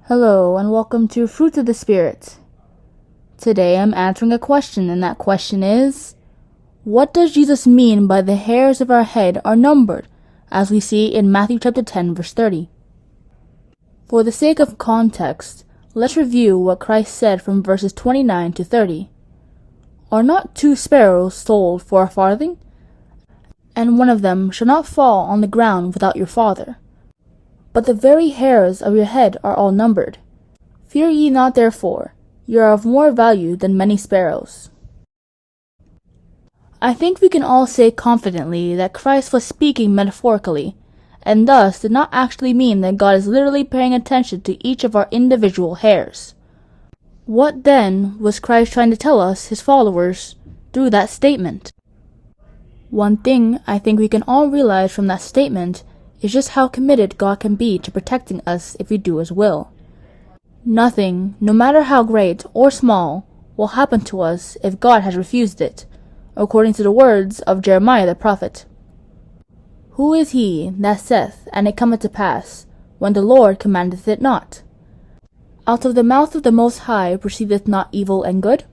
Hello, and welcome to Fruits of the Spirit. Today I'm answering a question, and that question is, what does Jesus mean by the hairs of our head are numbered, as we see in Matthew chapter 10, verse 30? For the sake of context, let's review what Christ said from verses 29 to 30. Are not 2 sparrows sold for a farthing? And one of them shall not fall on the ground without your Father. But the very hairs of your head are all numbered. Fear ye not therefore, ye are of more value than many sparrows. I think we can all say confidently that Christ was speaking metaphorically, and thus did not actually mean that God is literally paying attention to each of our individual hairs. What then was Christ trying to tell us, his followers, through that statement? One thing I think we can all realize from that statement is just how committed God can be to protecting us if we do his will. Nothing, no matter how great or small, will happen to us if God has refused it, according to the words of Jeremiah the prophet. Who is he that saith, and it cometh to pass, when the Lord commandeth it not? Out of the mouth of the Most High proceedeth not evil and good?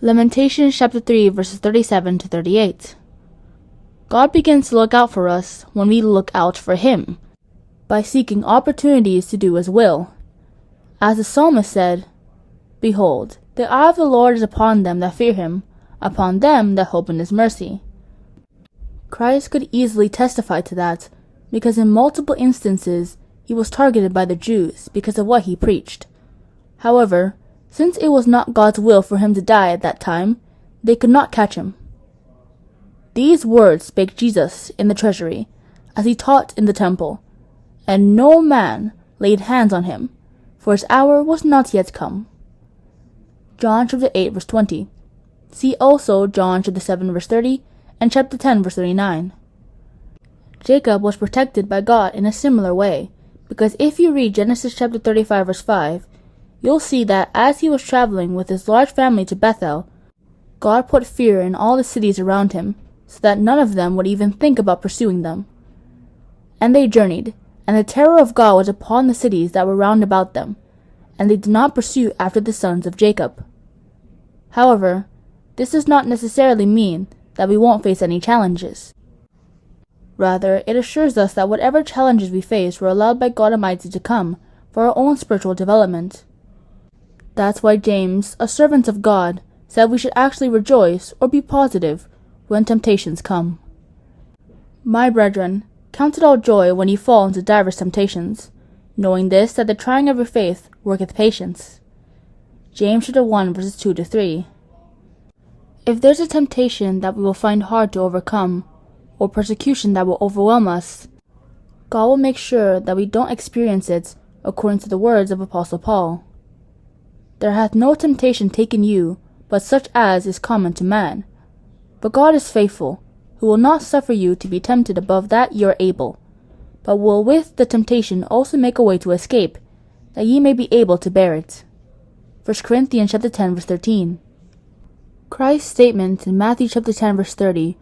Lamentations chapter 3 verses 37 to 38. God begins to look out for us when we look out for him, by seeking opportunities to do his will. As the psalmist said, Behold, the eye of the Lord is upon them that fear him, upon them that hope in his mercy. Christ could easily testify to that, because in multiple instances he was targeted by the Jews because of what he preached. However, since it was not God's will for him to die at that time, they could not catch him. These words spake Jesus in the treasury, as he taught in the temple, and no man laid hands on him, for his hour was not yet come. John chapter 8 verse 20. See also John chapter 7 verse 30 and chapter 10 verse 39. Jacob was protected by God in a similar way, because if you read Genesis chapter 35 verse 5, you'll see that as he was traveling with his large family to Bethel, God put fear in all the cities around him, so that none of them would even think about pursuing them. And they journeyed, and the terror of God was upon the cities that were round about them, and they did not pursue after the sons of Jacob. However, this does not necessarily mean that we won't face any challenges. Rather, it assures us that whatever challenges we face were allowed by God Almighty to come for our own spiritual development. That's why James, a servant of God, said we should actually rejoice or be positive when temptations come. My brethren, count it all joy when ye fall into divers temptations, knowing this, that the trying of your faith worketh patience. James chapter 1 verses 2 to 3. If there's a temptation that we will find hard to overcome, or persecution that will overwhelm us, God will make sure that we don't experience it according to the words of Apostle Paul. There hath no temptation taken you, but such as is common to man. But God is faithful, who will not suffer you to be tempted above that ye are able, but will with the temptation also make a way to escape, that ye may be able to bear it. 1 Corinthians chapter 10 verse 13. Christ's statement in Matthew chapter 10 verse 30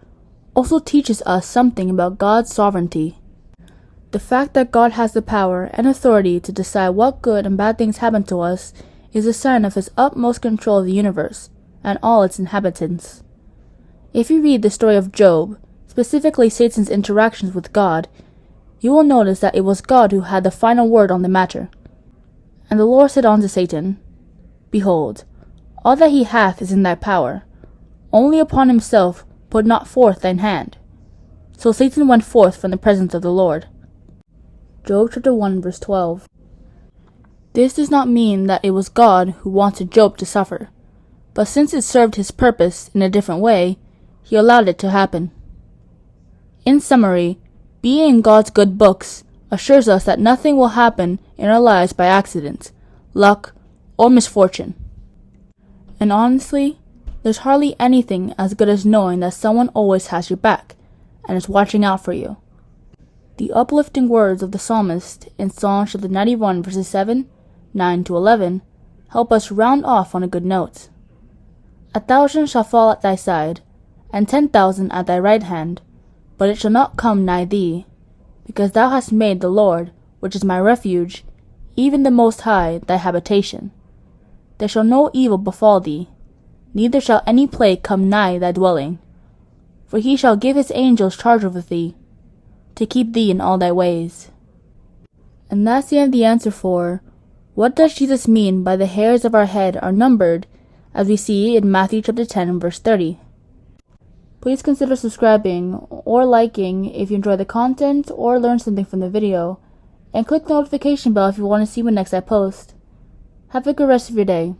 also teaches us something about God's sovereignty. The fact that God has the power and authority to decide what good and bad things happen to us is a sign of his utmost control of the universe and all its inhabitants. If you read the story of Job, specifically Satan's interactions with God, you will notice that it was God who had the final word on the matter. And the Lord said unto Satan, Behold, all that he hath is in thy power. Only upon himself put not forth thine hand. So Satan went forth from the presence of the Lord. Job chapter 1 verse 12. This does not mean that it was God who wanted Job to suffer, but since it served his purpose in a different way, he allowed it to happen. In summary, being in God's good books assures us that nothing will happen in our lives by accident, luck, or misfortune. And honestly, there's hardly anything as good as knowing that someone always has your back and is watching out for you. The uplifting words of the psalmist in Psalm chapter 91 verses 7, 9 to 11 help us round off on a good note. 1,000 shall fall at thy side, and 10,000 at thy right hand, but it shall not come nigh thee, because thou hast made the Lord, which is my refuge, even the Most High, thy habitation. There shall no evil befall thee, neither shall any plague come nigh thy dwelling. For he shall give his angels charge over thee, to keep thee in all thy ways. And that's the end of the answer for, what does Jesus mean by the hairs of our head are numbered, as we see in Matthew chapter 10 and verse 30. Please consider subscribing or liking if you enjoy the content or learn something from the video, and click the notification bell if you want to see when next I post. Have a good rest of your day.